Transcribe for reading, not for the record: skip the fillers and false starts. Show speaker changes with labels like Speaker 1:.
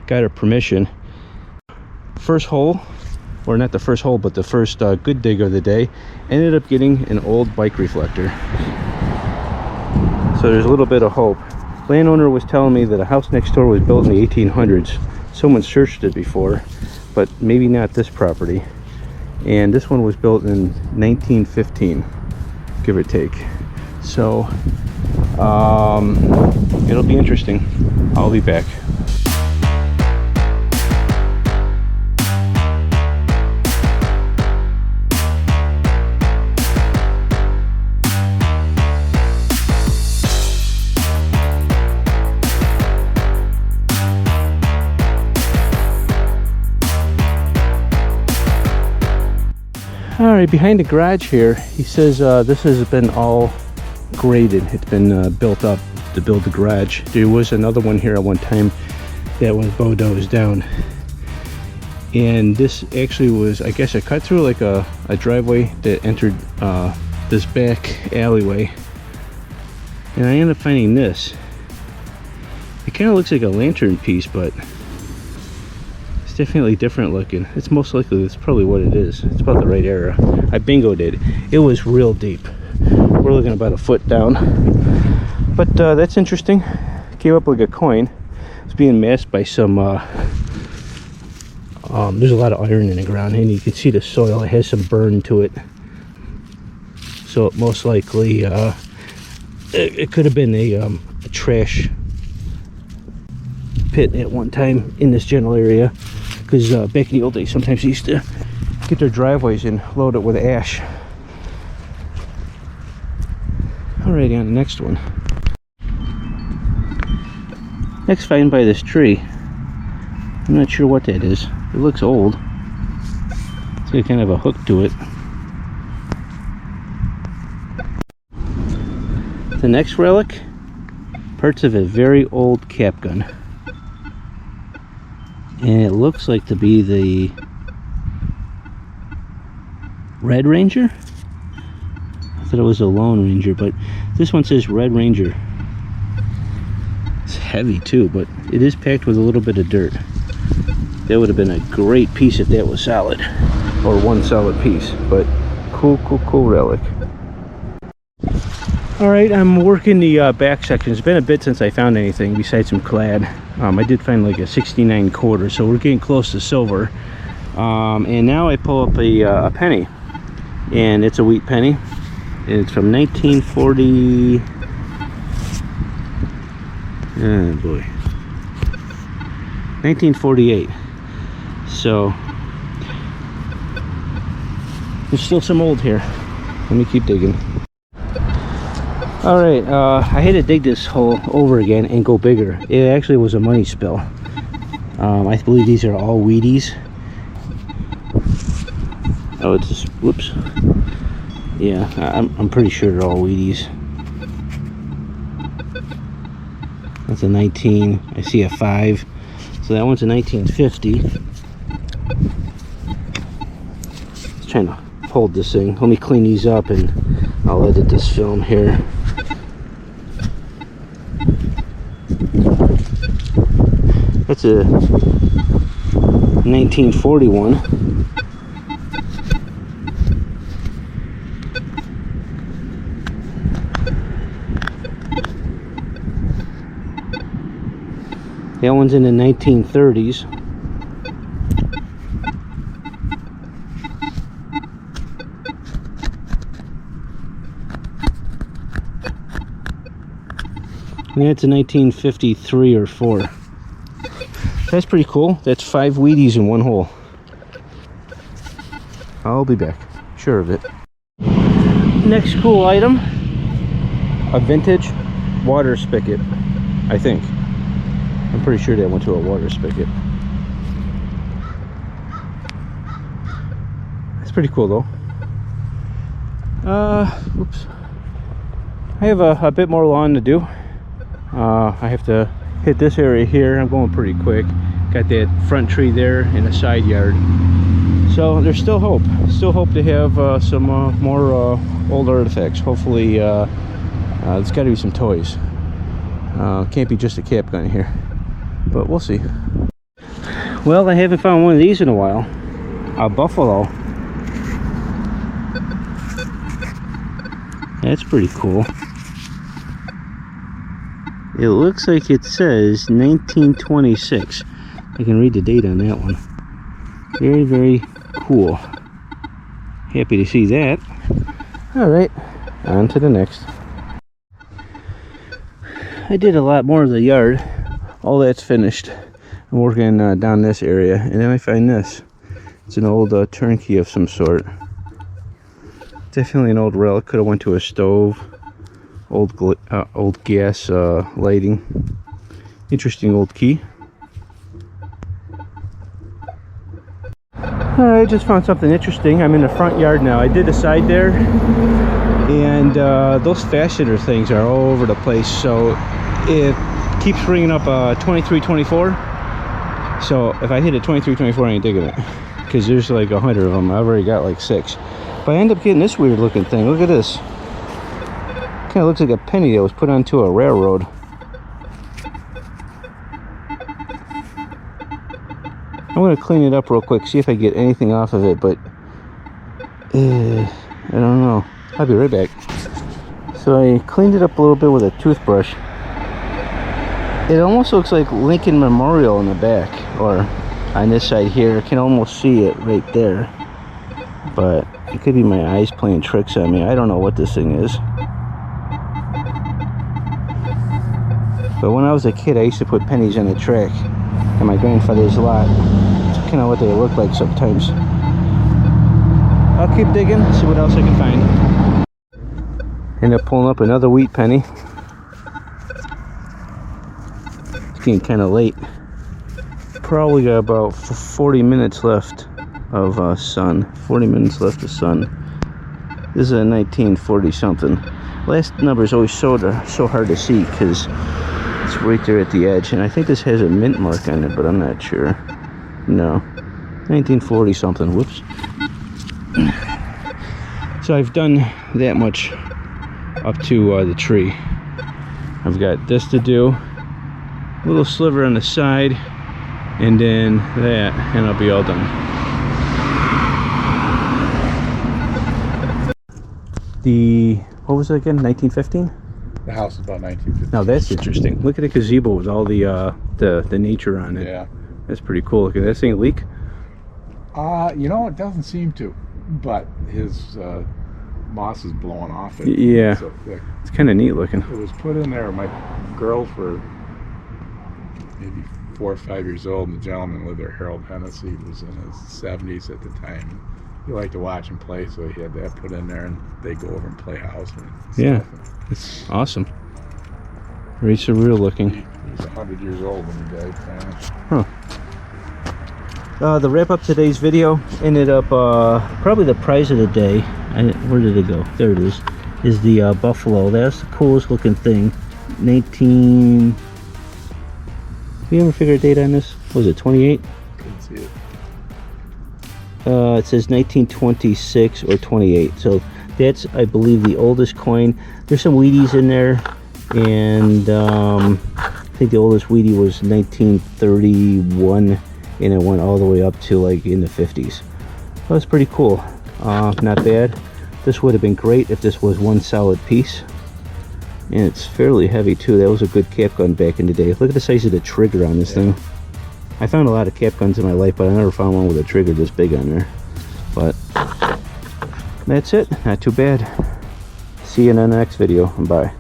Speaker 1: got her permission. First hole, or not the first hole, but the first good dig of the day, ended up getting an old bike reflector. So there's a little bit of hope. Landowner was telling me that a house next door was built in the 1800s. Someone searched it before, but maybe not this property. And this one was built in 1915, give or take. So it'll be interesting. I'll be back. All right, behind the garage here, he says this has been all graded. It's been built up to build the garage. There was another one here at one time that was bulldozed down. And this actually was, I guess, a cut through like a driveway that entered this back alleyway. And I ended up finding this. It kind of looks like a lantern piece, but it's definitely different looking. It's most likely, that's probably what it is. It's about the right era. I bingoed it. It was real deep. We're looking about a foot down. But that's interesting. Came up like a coin. It's being masked by some there's a lot of iron in the ground, and you can see the soil. It has some burn to it. So it most likely it could have been a trash pit at one time in this general area, because back in the old days sometimes they used to get their driveways and load it with ash. Alrighty, on the next one. Next find by this tree. I'm not sure what that is. It looks old. It's got kind of a hook to it. The next relic, parts of a very old cap gun. And it looks like to be the Red Ranger. I thought it was a Lone Ranger, but this one says Red Ranger. It's heavy too, but it is packed with a little bit of dirt. That would have been a great piece if that was solid, or one solid piece. But cool relic. All right, I'm working the back section. It's been a bit since I found anything besides some clad. I did find like a 69 quarter, so we're getting close to silver. And now I pull up a penny, and it's a wheat penny. It's from 1940. Oh boy, 1948. So there's still some old here. Let me keep digging. All right, I had to dig this hole over again and go bigger. It actually was a money spill. I believe these are all Wheaties. Oh, it's just, whoops. Yeah, I'm pretty sure they're all Wheaties. That's a 19. I see a 5. So that one's a 1950. Just trying to hold this thing. Let me clean these up and I'll edit this film here. That's a 1941. That one's in the 1930s. Yeah, it's a 1953 or 4. That's pretty cool. That's 5 Wheaties in one hole. I'll be back. Sure of it. Next cool item. A vintage water spigot, I think. I'm pretty sure that went to a water spigot. That's pretty cool though. Oops. I have a bit more lawn to do. I have to hit this area here. I'm going pretty quick. Got that front tree there in a side yard. So there's still hope. Still hope to have some more old artifacts. Hopefully, there's got to be some toys. Can't be just a cap gun here. But we'll see. Well, I haven't found one of these in a while. A buffalo. That's pretty cool. It looks like it says 1926. I can read the date on that one. Very, very cool. Happy to see that. Alright, on to the next. I did a lot more of the yard. All that's finished. I'm working down this area, and then I find this. It's an old turnkey of some sort. Definitely an old relic. Could have went to a stove. Old gas lighting. Interesting old key. I just found something interesting. I'm in the front yard now. I did a side there, and those fastener things are all over the place. So it keeps ringing up 2324. So if I hit a 2324, I ain't digging it, because there's like 100 of them. I've already got like 6. But I end up getting this weird looking thing. Look at this. Kind of looks like a penny that was put onto a railroad. I'm going to clean it up real quick, see if I get anything off of it, but I don't know. I'll be right back. So I cleaned it up a little bit with a toothbrush. It almost looks like Lincoln Memorial in the back, or on this side here. I can almost see it right there, but it could be my eyes playing tricks on me. I don't know what this thing is. But when I was a kid, I used to put pennies on the track at my grandfather's lot. It's kind of what they look like sometimes. I'll keep digging, see what else I can find. End up pulling up another wheat penny. It's getting kind of late. Probably got about 40 minutes left of sun. 40 minutes left of sun. This is a 1940 something. Last number is always so hard to see because it's right there at the edge, and I think this has a mint mark on it, but I'm not sure. No, 1940 something. Whoops. So I've done that much up to the tree. I've got this to do, a little sliver on the side, and then that, and I'll be all done. What was it again? 1915?
Speaker 2: The house is about 1950.
Speaker 1: Now that's interesting. Look at the gazebo with all the nature on it.
Speaker 2: Yeah.
Speaker 1: That's pretty cool. Look at that thing leak.
Speaker 2: You know, it doesn't seem to, but his moss is blowing off it.
Speaker 1: Yeah.
Speaker 2: It's so thick.
Speaker 1: It's kind of neat looking.
Speaker 2: It was put in there. My girls were maybe 4 or 5 years old, and the gentleman lived there, Harold Hennessy, was in his 70s at the time. He liked to watch him play, so he had that put in there, and they go over and play house and stuff.
Speaker 1: Yeah, it's awesome. Very surreal looking.
Speaker 2: He was 100 years old when he died finally.
Speaker 1: Huh. To wrap up today's video, ended up probably the prize of the day. Where did it go? There it is. Is the buffalo. That's the coolest looking thing. 19. Have you ever figured a date on this? Was it 28?
Speaker 2: Couldn't see it.
Speaker 1: It says 1926 or 28. So that's, I believe, the oldest coin. There's some Wheaties in there, and I think the oldest Wheatie was 1931, and it went all the way up to like in the 50s. That's pretty cool. Not bad. This would have been great if this was one solid piece, and it's fairly heavy too. That was a good cap gun back in the day. Look at the size of the trigger on this thing. I found a lot of cap guns in my life, but I never found one with a trigger this big on there. But that's it. Not too bad. See you in the next video. Bye.